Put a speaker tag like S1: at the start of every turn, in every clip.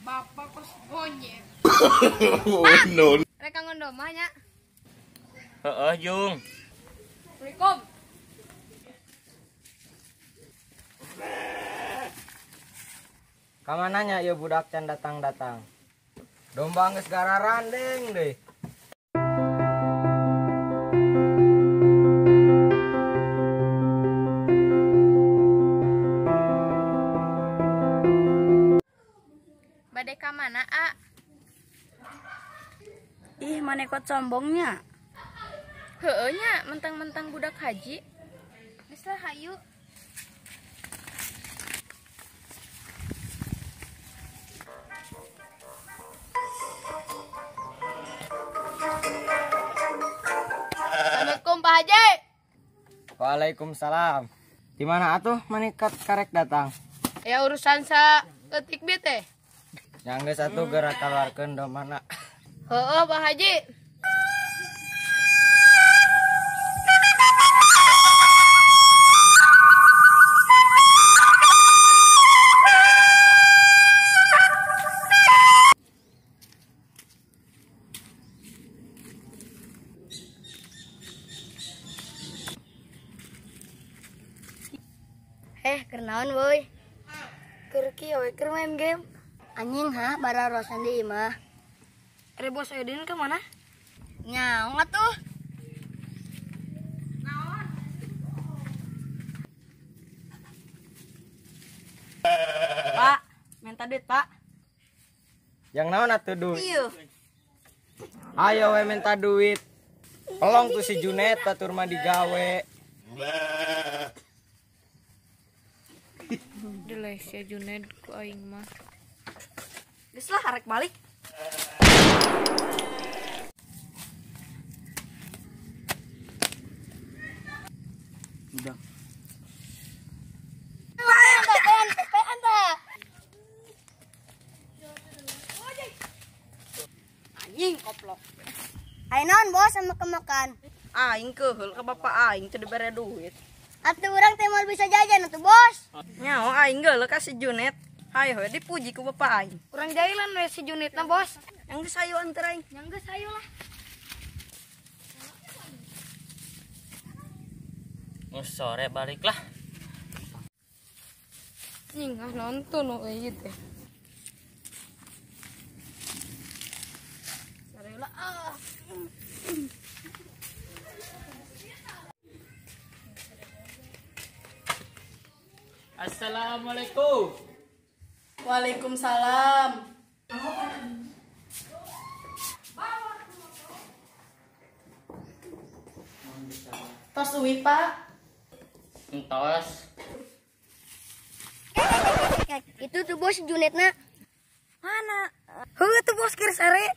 S1: Bapak kos gonyet.
S2: No.
S1: Reka ngondomanya.
S3: Heeh, Jung.
S1: Assalamualaikum.
S4: Kamananya ya budak can datang-datang. Domba geus gararan deng deh.
S1: Bade ka mana, A?
S5: Ih, manekot sombongnya.
S1: Heueuh nya, mentang-mentang budak haji. Geus lah hayu. Assalamualaikum Pak Haji.
S4: Waalaikumsalam. Di mana atuh manikat karek datang?
S1: Ya urusan sa ketik bi teh.
S4: Yang geus atuh geura kaluarkeun domana.
S1: Heueuh Pak Haji.
S5: Kernaon woi. Keur kieu we keur main game. Anjing ha, bara rosan di imah.
S1: Are bos Edin ke mana?
S5: Nyaong atuh.
S1: Pak, minta duit, Pak.
S4: Yang naon atuh duit?
S5: Ieu.
S4: Ayo we minta duit. Pelong tuh si Junet batur mah digawe.
S1: Deleh si Junaid ku aing mah.
S5: Geus lah arek balik.
S4: Udah.
S5: Anjing koplok. Ayo naon bos sama kemakan.
S6: Aing keheul ka bapak aing teu dibere duit.
S5: Atuh urang teh moal bisa jajan atuh bos.
S6: Nyaho aing geuleuh ka si Junet. Hayo we dipuji ku bapak aing.
S1: Kurang jailan we si Junitna, Bos.
S6: Yang geus hayu anteur aing.
S1: Yang geus hayu lah.
S3: Sore baliklah.
S1: Ning nonton we ieu teh. Sareula ah.
S3: Assalamualaikum.
S6: Waalaikumsalam. Tos uwi, Pak.
S3: Entos.
S5: Itu tuh bos Junetna.
S6: Mana? Heuh tuh bos keur sare.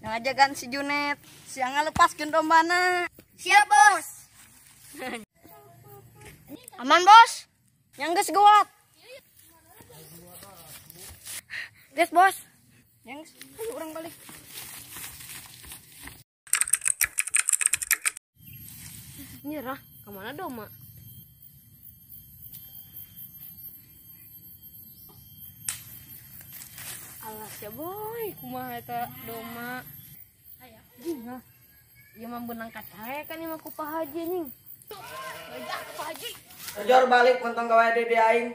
S6: Ngajagan si Junet, siang ngalepaskeun dombana.
S5: Siap bos.
S6: Aman, Bos. Yang geus guat. Geus, Bos. Yang ayo urang balik.
S1: Nyerah, ke mana doma? Alas ya boy, kumaha eta doma. Aya. Ieu mah beunang kacae kan ieu mah ku Pak Haji ning. Pak Haji.
S4: Ojor balik pontong gawe di aing.